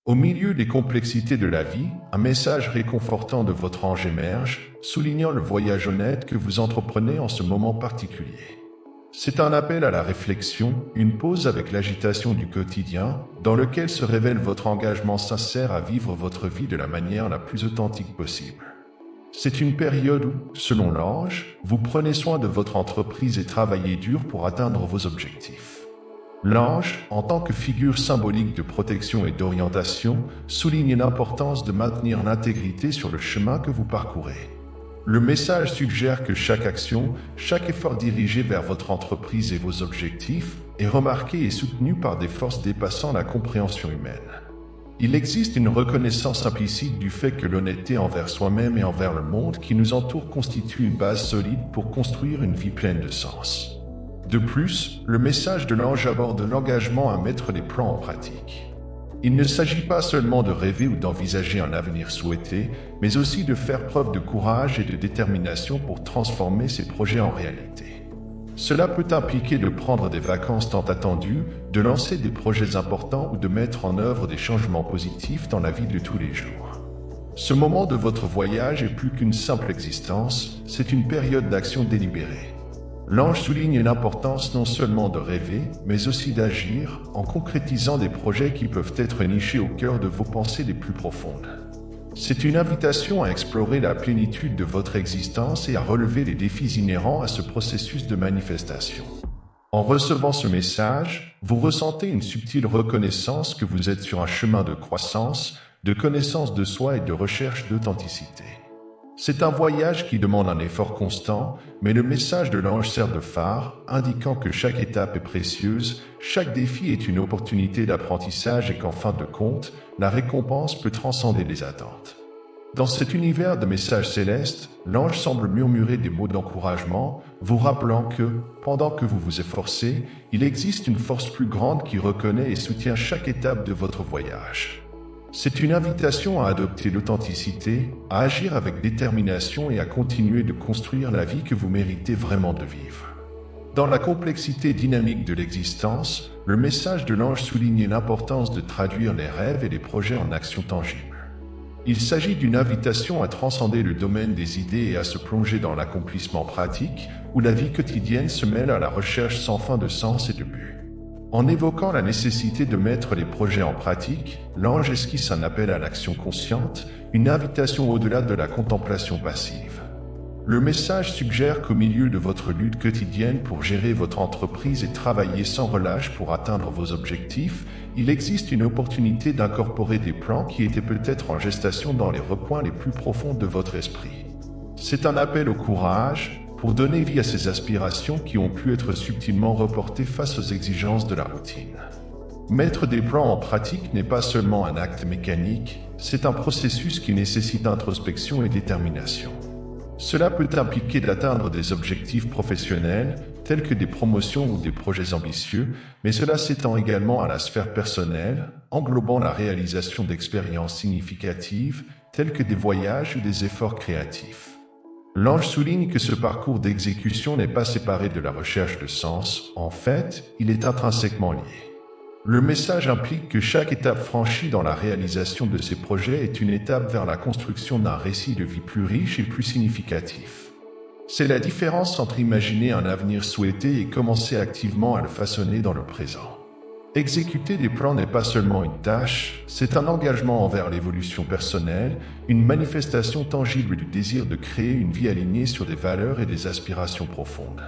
Au milieu des complexités de la vie, un message réconfortant de votre ange émerge, soulignant le voyage honnête que vous entreprenez en ce moment particulier. C'est un appel à la réflexion, une pause avec l'agitation du quotidien, dans lequel se révèle votre engagement sincère à vivre votre vie de la manière la plus authentique possible. C'est une période où, selon l'ange, vous prenez soin de votre entreprise et travaillez dur pour atteindre vos objectifs. L'ange, en tant que figure symbolique de protection et d'orientation, souligne l'importance de maintenir l'intégrité sur le chemin que vous parcourez. Le message suggère que chaque action, chaque effort dirigé vers votre entreprise et vos objectifs est remarqué et soutenu par des forces dépassant la compréhension humaine. Il existe une reconnaissance implicite du fait que l'honnêteté envers soi-même et envers le monde qui nous entoure constitue une base solide pour construire une vie pleine de sens. De plus, le message de l'ange aborde l'engagement à mettre les plans en pratique. Il ne s'agit pas seulement de rêver ou d'envisager un avenir souhaité, mais aussi de faire preuve de courage et de détermination pour transformer ses projets en réalité. Cela peut impliquer de prendre des vacances tant attendues, de lancer des projets importants ou de mettre en œuvre des changements positifs dans la vie de tous les jours. Ce moment de votre voyage est plus qu'une simple existence, c'est une période d'action délibérée. L'ange souligne l'importance non seulement de rêver, mais aussi d'agir, en concrétisant des projets qui peuvent être nichés au cœur de vos pensées les plus profondes. C'est une invitation à explorer la plénitude de votre existence et à relever les défis inhérents à ce processus de manifestation. En recevant ce message, vous ressentez une subtile reconnaissance que vous êtes sur un chemin de croissance, de connaissance de soi et de recherche d'authenticité. C'est un voyage qui demande un effort constant, mais le message de l'ange sert de phare, indiquant que chaque étape est précieuse, chaque défi est une opportunité d'apprentissage et qu'en fin de compte, la récompense peut transcender les attentes. Dans cet univers de messages célestes, l'ange semble murmurer des mots d'encouragement, vous rappelant que, pendant que vous vous efforcez, il existe une force plus grande qui reconnaît et soutient chaque étape de votre voyage. C'est une invitation à adopter l'authenticité, à agir avec détermination et à continuer de construire la vie que vous méritez vraiment de vivre. Dans la complexité dynamique de l'existence, le message de l'ange souligne l'importance de traduire les rêves et les projets en actions tangibles. Il s'agit d'une invitation à transcender le domaine des idées et à se plonger dans l'accomplissement pratique, où la vie quotidienne se mêle à la recherche sans fin de sens et de but. En évoquant la nécessité de mettre les projets en pratique, l'ange esquisse un appel à l'action consciente, une invitation au-delà de la contemplation passive. Le message suggère qu'au milieu de votre lutte quotidienne pour gérer votre entreprise et travailler sans relâche pour atteindre vos objectifs, il existe une opportunité d'incorporer des plans qui étaient peut-être en gestation dans les recoins les plus profonds de votre esprit. C'est un appel au courage, pour donner vie à ces aspirations qui ont pu être subtilement reportées face aux exigences de la routine. Mettre des plans en pratique n'est pas seulement un acte mécanique, c'est un processus qui nécessite introspection et détermination. Cela peut impliquer d'atteindre des objectifs professionnels, tels que des promotions ou des projets ambitieux, mais cela s'étend également à la sphère personnelle, englobant la réalisation d'expériences significatives, telles que des voyages ou des efforts créatifs. L'ange souligne que ce parcours d'exécution n'est pas séparé de la recherche de sens, en fait, il est intrinsèquement lié. Le message implique que chaque étape franchie dans la réalisation de ces projets est une étape vers la construction d'un récit de vie plus riche et plus significatif. C'est la différence entre imaginer un avenir souhaité et commencer activement à le façonner dans le présent. Exécuter des plans n'est pas seulement une tâche, c'est un engagement envers l'évolution personnelle, une manifestation tangible du désir de créer une vie alignée sur des valeurs et des aspirations profondes.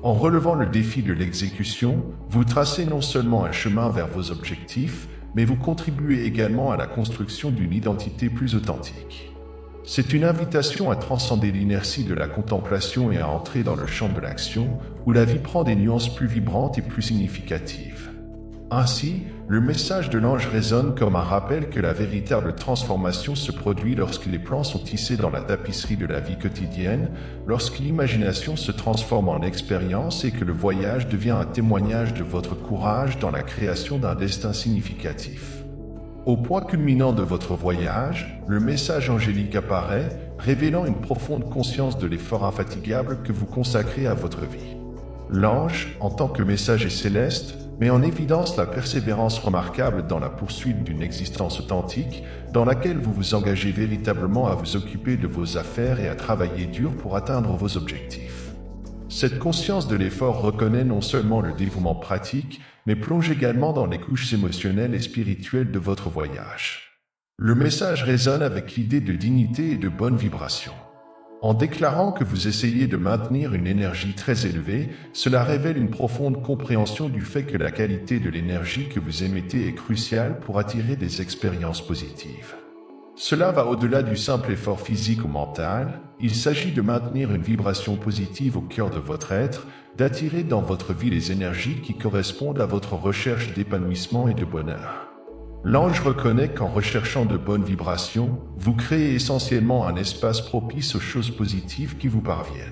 En relevant le défi de l'exécution, vous tracez non seulement un chemin vers vos objectifs, mais vous contribuez également à la construction d'une identité plus authentique. C'est une invitation à transcender l'inertie de la contemplation et à entrer dans le champ de l'action, où la vie prend des nuances plus vibrantes et plus significatives. Ainsi, le message de l'ange résonne comme un rappel que la véritable transformation se produit lorsque les plans sont tissés dans la tapisserie de la vie quotidienne, lorsque l'imagination se transforme en expérience et que le voyage devient un témoignage de votre courage dans la création d'un destin significatif. Au point culminant de votre voyage, le message angélique apparaît, révélant une profonde conscience de l'effort infatigable que vous consacrez à votre vie. L'ange, en tant que messager céleste, met en évidence la persévérance remarquable dans la poursuite d'une existence authentique, dans laquelle vous vous engagez véritablement à vous occuper de vos affaires et à travailler dur pour atteindre vos objectifs. Cette conscience de l'effort reconnaît non seulement le dévouement pratique, mais plonge également dans les couches émotionnelles et spirituelles de votre voyage. Le message résonne avec l'idée de dignité et de bonne vibration. En déclarant que vous essayez de maintenir une énergie très élevée, cela révèle une profonde compréhension du fait que la qualité de l'énergie que vous émettez est cruciale pour attirer des expériences positives. Cela va au-delà du simple effort physique ou mental, il s'agit de maintenir une vibration positive au cœur de votre être, d'attirer dans votre vie les énergies qui correspondent à votre recherche d'épanouissement et de bonheur. L'ange reconnaît qu'en recherchant de bonnes vibrations, vous créez essentiellement un espace propice aux choses positives qui vous parviennent.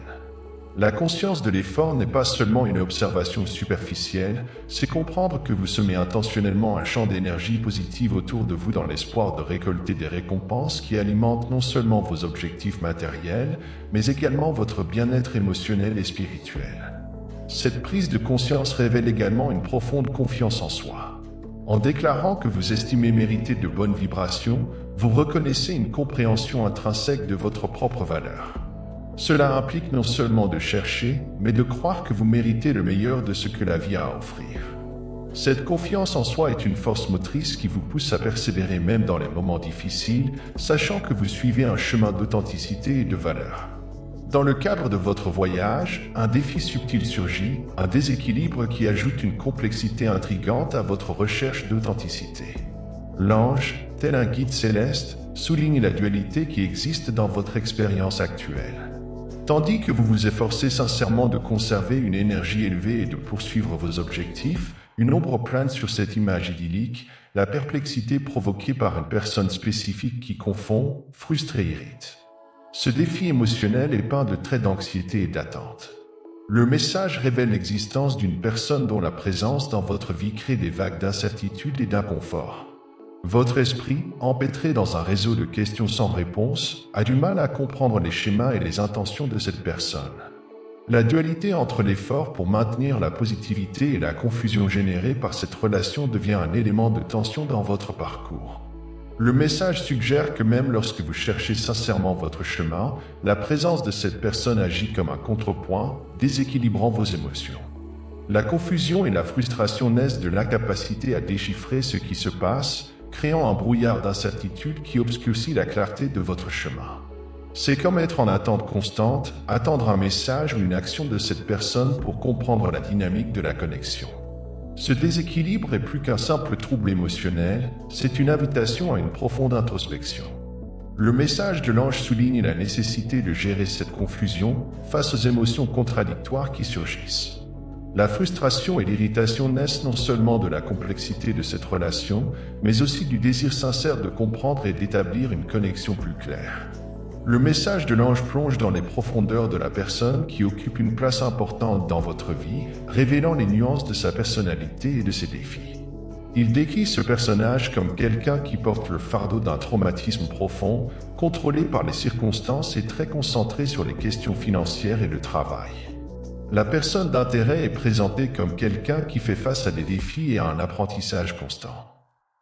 La conscience de l'effort n'est pas seulement une observation superficielle, c'est comprendre que vous semez intentionnellement un champ d'énergie positive autour de vous dans l'espoir de récolter des récompenses qui alimentent non seulement vos objectifs matériels, mais également votre bien-être émotionnel et spirituel. Cette prise de conscience révèle également une profonde confiance en soi. En déclarant que vous estimez mériter de bonnes vibrations, vous reconnaissez une compréhension intrinsèque de votre propre valeur. Cela implique non seulement de chercher, mais de croire que vous méritez le meilleur de ce que la vie a à offrir. Cette confiance en soi est une force motrice qui vous pousse à persévérer même dans les moments difficiles, sachant que vous suivez un chemin d'authenticité et de valeur. Dans le cadre de votre voyage, un défi subtil surgit, un déséquilibre qui ajoute une complexité intrigante à votre recherche d'authenticité. L'ange, tel un guide céleste, souligne la dualité qui existe dans votre expérience actuelle. Tandis que vous vous efforcez sincèrement de conserver une énergie élevée et de poursuivre vos objectifs, une ombre plane sur cette image idyllique, la perplexité provoquée par une personne spécifique qui confond, frustre et irrite. Ce défi émotionnel est peint de traits d'anxiété et d'attente. Le message révèle l'existence d'une personne dont la présence dans votre vie crée des vagues d'incertitude et d'inconfort. Votre esprit, empêtré dans un réseau de questions sans réponse, a du mal à comprendre les schémas et les intentions de cette personne. La dualité entre l'effort pour maintenir la positivité et la confusion générée par cette relation devient un élément de tension dans votre parcours. Le message suggère que même lorsque vous cherchez sincèrement votre chemin, la présence de cette personne agit comme un contrepoint, déséquilibrant vos émotions. La confusion et la frustration naissent de l'incapacité à déchiffrer ce qui se passe, créant un brouillard d'incertitude qui obscurcit la clarté de votre chemin. C'est comme être en attente constante, attendre un message ou une action de cette personne pour comprendre la dynamique de la connexion. Ce déséquilibre est plus qu'un simple trouble émotionnel, c'est une invitation à une profonde introspection. Le message de l'ange souligne la nécessité de gérer cette confusion face aux émotions contradictoires qui surgissent. La frustration et l'irritation naissent non seulement de la complexité de cette relation, mais aussi du désir sincère de comprendre et d'établir une connexion plus claire. Le message de l'ange plonge dans les profondeurs de la personne qui occupe une place importante dans votre vie, révélant les nuances de sa personnalité et de ses défis. Il décrit ce personnage comme quelqu'un qui porte le fardeau d'un traumatisme profond, contrôlé par les circonstances et très concentré sur les questions financières et le travail. La personne d'intérêt est présentée comme quelqu'un qui fait face à des défis et à un apprentissage constant.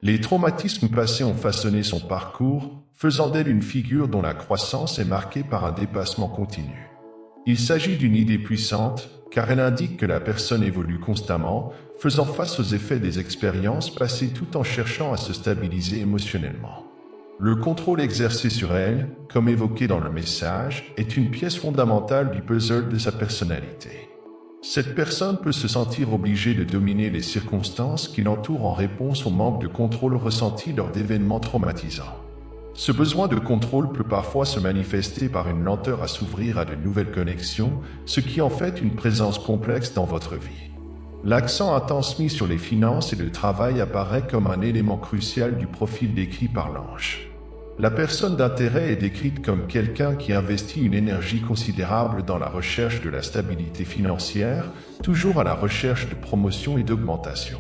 Les traumatismes passés ont façonné son parcours, faisant d'elle une figure dont la croissance est marquée par un dépassement continu. Il s'agit d'une idée puissante, car elle indique que la personne évolue constamment, faisant face aux effets des expériences passées tout en cherchant à se stabiliser émotionnellement. Le contrôle exercé sur elle, comme évoqué dans le message, est une pièce fondamentale du puzzle de sa personnalité. Cette personne peut se sentir obligée de dominer les circonstances qui l'entourent en réponse au manque de contrôle ressenti lors d'événements traumatisants. Ce besoin de contrôle peut parfois se manifester par une lenteur à s'ouvrir à de nouvelles connexions, ce qui en fait une présence complexe dans votre vie. L'accent intense mis sur les finances et le travail apparaît comme un élément crucial du profil décrit par l'ange. La personne d'intérêt est décrite comme quelqu'un qui investit une énergie considérable dans la recherche de la stabilité financière, toujours à la recherche de promotion et d'augmentation.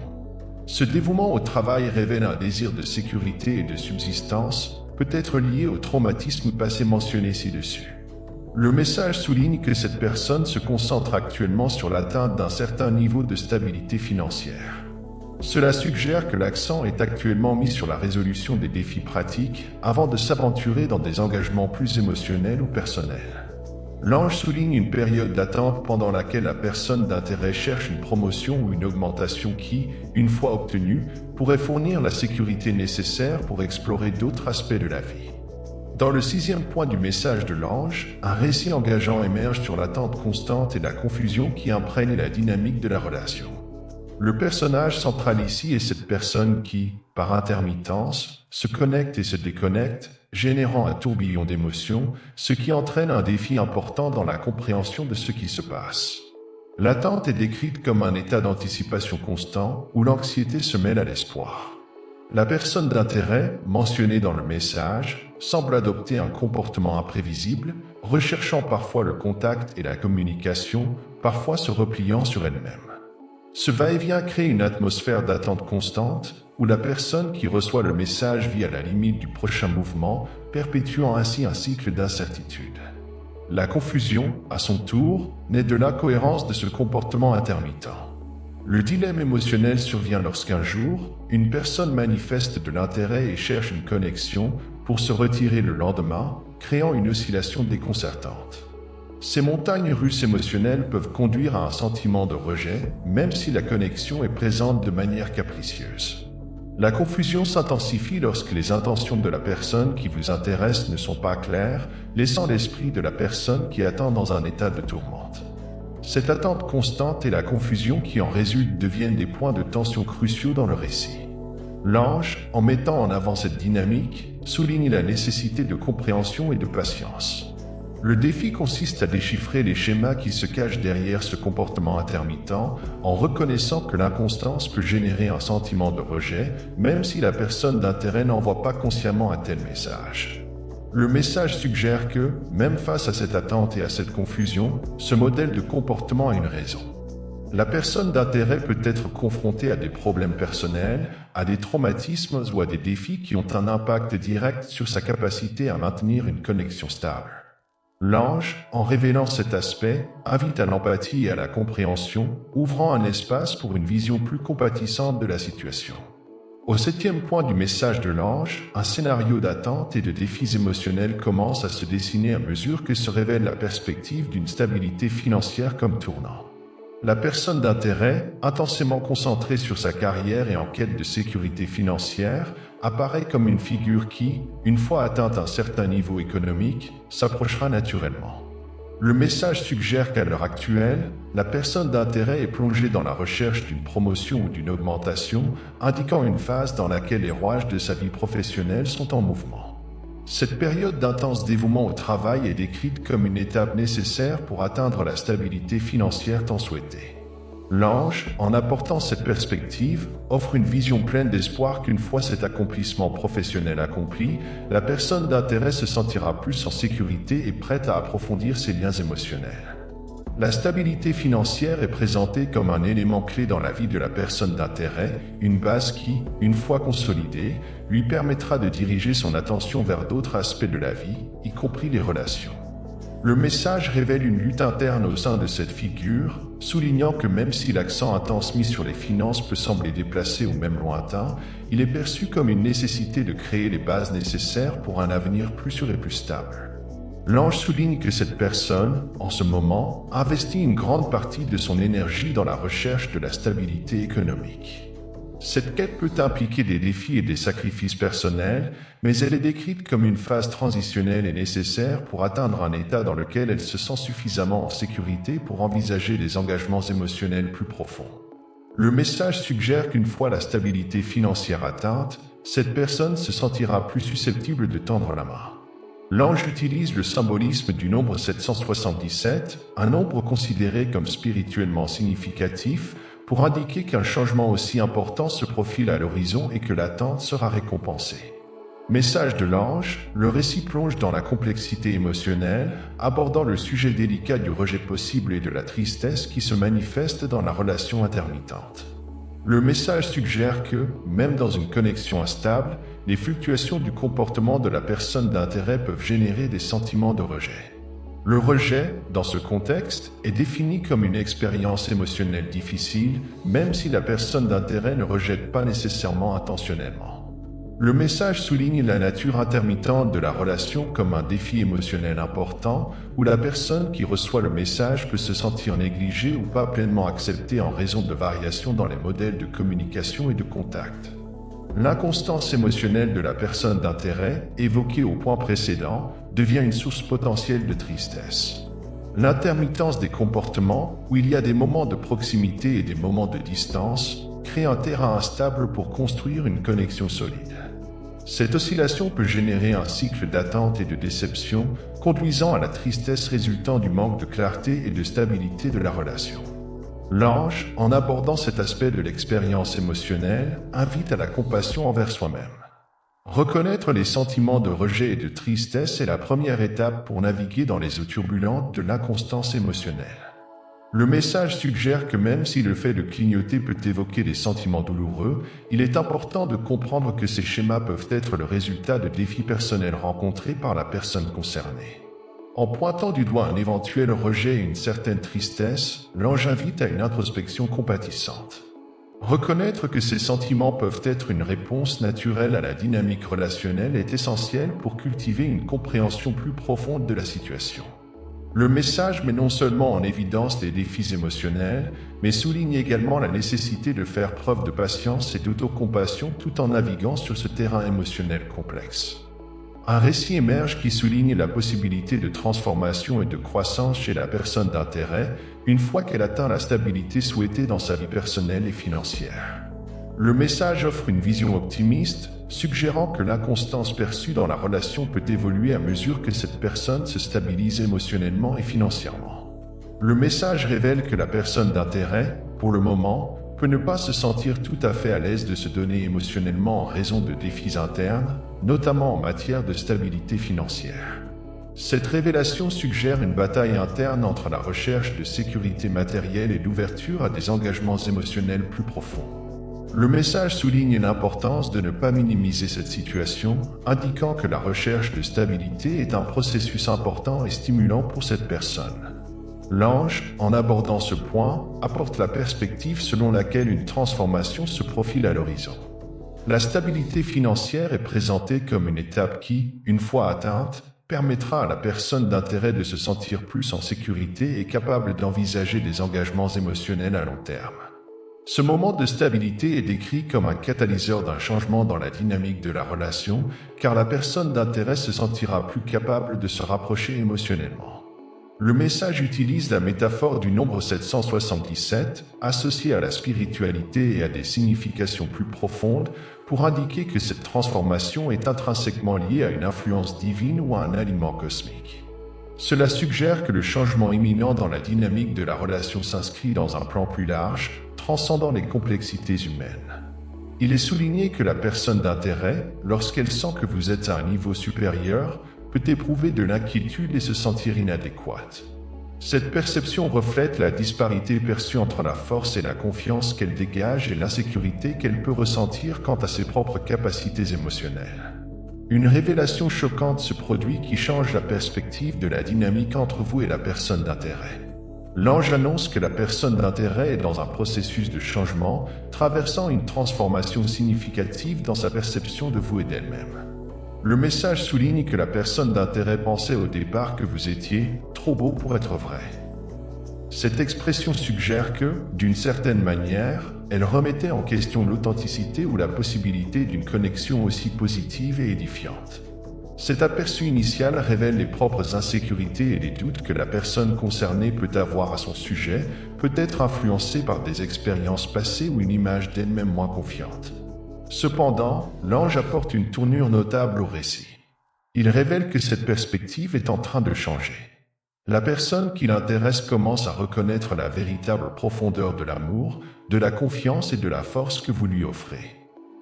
Ce dévouement au travail révèle un désir de sécurité et de subsistance, peut être lié au traumatisme passé mentionné ci-dessus. Le message souligne que cette personne se concentre actuellement sur l'atteinte d'un certain niveau de stabilité financière. Cela suggère que l'accent est actuellement mis sur la résolution des défis pratiques avant de s'aventurer dans des engagements plus émotionnels ou personnels. L'ange souligne une période d'attente pendant laquelle la personne d'intérêt cherche une promotion ou une augmentation qui, une fois obtenue, pourrait fournir la sécurité nécessaire pour explorer d'autres aspects de la vie. Dans le 6e point du message de l'ange, un récit engageant émerge sur l'attente constante et la confusion qui imprègne la dynamique de la relation. Le personnage central ici est cette personne qui, par intermittence, se connecte et se déconnecte, générant un tourbillon d'émotions, ce qui entraîne un défi important dans la compréhension de ce qui se passe. L'attente est décrite comme un état d'anticipation constant où l'anxiété se mêle à l'espoir. La personne d'intérêt, mentionnée dans le message, semble adopter un comportement imprévisible, recherchant parfois le contact et la communication, parfois se repliant sur elle-même. Ce va-et-vient crée une atmosphère d'attente constante, où la personne qui reçoit le message vit à la limite du prochain mouvement, perpétuant ainsi un cycle d'incertitude. La confusion, à son tour, naît de l'incohérence de ce comportement intermittent. Le dilemme émotionnel survient lorsqu'un jour, une personne manifeste de l'intérêt et cherche une connexion pour se retirer le lendemain, créant une oscillation déconcertante. Ces montagnes russes émotionnelles peuvent conduire à un sentiment de rejet, même si la connexion est présente de manière capricieuse. La confusion s'intensifie lorsque les intentions de la personne qui vous intéresse ne sont pas claires, laissant l'esprit de la personne qui attend dans un état de tourmente. Cette attente constante et la confusion qui en résulte deviennent des points de tension cruciaux dans le récit. L'ange, en mettant en avant cette dynamique, souligne la nécessité de compréhension et de patience. Le défi consiste à déchiffrer les schémas qui se cachent derrière ce comportement intermittent en reconnaissant que l'inconstance peut générer un sentiment de rejet, même si la personne d'intérêt n'envoie pas consciemment un tel message. Le message suggère que, même face à cette attente et à cette confusion, ce modèle de comportement a une raison. La personne d'intérêt peut être confrontée à des problèmes personnels, à des traumatismes ou à des défis qui ont un impact direct sur sa capacité à maintenir une connexion stable. L'ange, en révélant cet aspect, invite à l'empathie et à la compréhension, ouvrant un espace pour une vision plus compatissante de la situation. Au 7e point du message de l'ange, un scénario d'attente et de défis émotionnels commence à se dessiner à mesure que se révèle la perspective d'une stabilité financière comme tournant. La personne d'intérêt, intensément concentrée sur sa carrière et en quête de sécurité financière, apparaît comme une figure qui, une fois atteinte un certain niveau économique, s'approchera naturellement. Le message suggère qu'à l'heure actuelle, la personne d'intérêt est plongée dans la recherche d'une promotion ou d'une augmentation, indiquant une phase dans laquelle les rouages de sa vie professionnelle sont en mouvement. Cette période d'intense dévouement au travail est décrite comme une étape nécessaire pour atteindre la stabilité financière tant souhaitée. L'ange, en apportant cette perspective, offre une vision pleine d'espoir qu'une fois cet accomplissement professionnel accompli, la personne d'intérêt se sentira plus en sécurité et prête à approfondir ses liens émotionnels. La stabilité financière est présentée comme un élément clé dans la vie de la personne d'intérêt, une base qui, une fois consolidée, lui permettra de diriger son attention vers d'autres aspects de la vie, y compris les relations. Le message révèle une lutte interne au sein de cette figure, soulignant que même si l'accent intense mis sur les finances peut sembler déplacé ou même lointain, il est perçu comme une nécessité de créer les bases nécessaires pour un avenir plus sûr et plus stable. L'ange souligne que cette personne, en ce moment, investit une grande partie de son énergie dans la recherche de la stabilité économique. Cette quête peut impliquer des défis et des sacrifices personnels, mais elle est décrite comme une phase transitionnelle et nécessaire pour atteindre un état dans lequel elle se sent suffisamment en sécurité pour envisager des engagements émotionnels plus profonds. Le message suggère qu'une fois la stabilité financière atteinte, cette personne se sentira plus susceptible de tendre la main. L'ange utilise le symbolisme du nombre 777, un nombre considéré comme spirituellement significatif, pour indiquer qu'un changement aussi important se profile à l'horizon et que l'attente sera récompensée. Message de l'ange, le récit plonge dans la complexité émotionnelle, abordant le sujet délicat du rejet possible et de la tristesse qui se manifeste dans la relation intermittente. Le message suggère que, même dans une connexion instable, les fluctuations du comportement de la personne d'intérêt peuvent générer des sentiments de rejet. Le rejet, dans ce contexte, est défini comme une expérience émotionnelle difficile, même si la personne d'intérêt ne rejette pas nécessairement intentionnellement. Le message souligne la nature intermittente de la relation comme un défi émotionnel important, où la personne qui reçoit le message peut se sentir négligée ou pas pleinement acceptée en raison de variations dans les modèles de communication et de contact. L'inconstance émotionnelle de la personne d'intérêt, évoquée au point précédent, devient une source potentielle de tristesse. L'intermittence des comportements, où il y a des moments de proximité et des moments de distance, crée un terrain instable pour construire une connexion solide. Cette oscillation peut générer un cycle d'attente et de déception, conduisant à la tristesse résultant du manque de clarté et de stabilité de la relation. L'ange, en abordant cet aspect de l'expérience émotionnelle, invite à la compassion envers soi-même. Reconnaître les sentiments de rejet et de tristesse est la première étape pour naviguer dans les eaux turbulentes de l'inconstance émotionnelle. Le message suggère que même si le fait de clignoter peut évoquer des sentiments douloureux, il est important de comprendre que ces schémas peuvent être le résultat de défis personnels rencontrés par la personne concernée. En pointant du doigt un éventuel rejet et une certaine tristesse, l'ange invite à une introspection compatissante. Reconnaître que ces sentiments peuvent être une réponse naturelle à la dynamique relationnelle est essentiel pour cultiver une compréhension plus profonde de la situation. Le message met non seulement en évidence les défis émotionnels, mais souligne également la nécessité de faire preuve de patience et d'autocompassion tout en naviguant sur ce terrain émotionnel complexe. Un récit émerge qui souligne la possibilité de transformation et de croissance chez la personne d'intérêt une fois qu'elle atteint la stabilité souhaitée dans sa vie personnelle et financière. Le message offre une vision optimiste, suggérant que l'inconstance perçue dans la relation peut évoluer à mesure que cette personne se stabilise émotionnellement et financièrement. Le message révèle que la personne d'intérêt, pour le moment, peut ne pas se sentir tout à fait à l'aise de se donner émotionnellement en raison de défis internes, notamment en matière de stabilité financière. Cette révélation suggère une bataille interne entre la recherche de sécurité matérielle et l'ouverture à des engagements émotionnels plus profonds. Le message souligne l'importance de ne pas minimiser cette situation, indiquant que la recherche de stabilité est un processus important et stimulant pour cette personne. L'ange, en abordant ce point, apporte la perspective selon laquelle une transformation se profile à l'horizon. La stabilité financière est présentée comme une étape qui, une fois atteinte, permettra à la personne d'intérêt de se sentir plus en sécurité et capable d'envisager des engagements émotionnels à long terme. Ce moment de stabilité est décrit comme un catalyseur d'un changement dans la dynamique de la relation, car la personne d'intérêt se sentira plus capable de se rapprocher émotionnellement. Le message utilise la métaphore du nombre 777, associé à la spiritualité et à des significations plus profondes, pour indiquer que cette transformation est intrinsèquement liée à une influence divine ou à un aliment cosmique. Cela suggère que le changement imminent dans la dynamique de la relation s'inscrit dans un plan plus large, transcendant les complexités humaines. Il est souligné que la personne d'intérêt, lorsqu'elle sent que vous êtes à un niveau supérieur, peut éprouver de l'inquiétude et se sentir inadéquate. Cette perception reflète la disparité perçue entre la force et la confiance qu'elle dégage et l'insécurité qu'elle peut ressentir quant à ses propres capacités émotionnelles. Une révélation choquante se produit qui change la perspective de la dynamique entre vous et la personne d'intérêt. L'ange annonce que la personne d'intérêt est dans un processus de changement, traversant une transformation significative dans sa perception de vous et d'elle-même. Le message souligne que la personne d'intérêt pensait au départ que vous étiez trop beau pour être vrai. Cette expression suggère que, d'une certaine manière, elle remettait en question l'authenticité ou la possibilité d'une connexion aussi positive et édifiante. Cet aperçu initial révèle les propres insécurités et les doutes que la personne concernée peut avoir à son sujet, peut-être influencée par des expériences passées ou une image d'elle-même moins confiante. Cependant, l'ange apporte une tournure notable au récit. Il révèle que cette perspective est en train de changer. La personne qui l'intéresse commence à reconnaître la véritable profondeur de l'amour, de la confiance et de la force que vous lui offrez.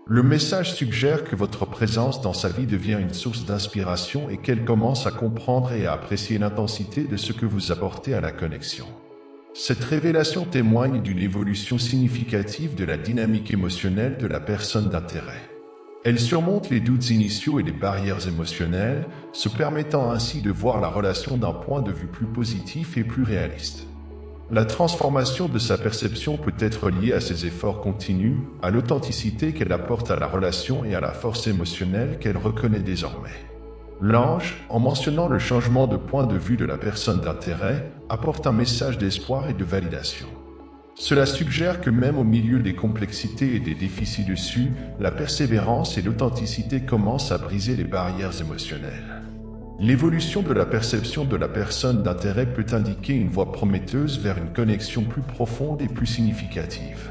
Le message suggère que votre présence dans sa vie devient une source d'inspiration et qu'elle commence à comprendre et à apprécier l'intensité de ce que vous apportez à la connexion. Cette révélation témoigne d'une évolution significative de la dynamique émotionnelle de la personne d'intérêt. Elle surmonte les doutes initiaux et les barrières émotionnelles, se permettant ainsi de voir la relation d'un point de vue plus positif et plus réaliste. La transformation de sa perception peut être liée à ses efforts continus, à l'authenticité qu'elle apporte à la relation et à la force émotionnelle qu'elle reconnaît désormais. L'ange, en mentionnant le changement de point de vue de la personne d'intérêt, apporte un message d'espoir et de validation. Cela suggère que même au milieu des complexités et des défis ci-dessus, la persévérance et l'authenticité commencent à briser les barrières émotionnelles. L'évolution de la perception de la personne d'intérêt peut indiquer une voie prometteuse vers une connexion plus profonde et plus significative.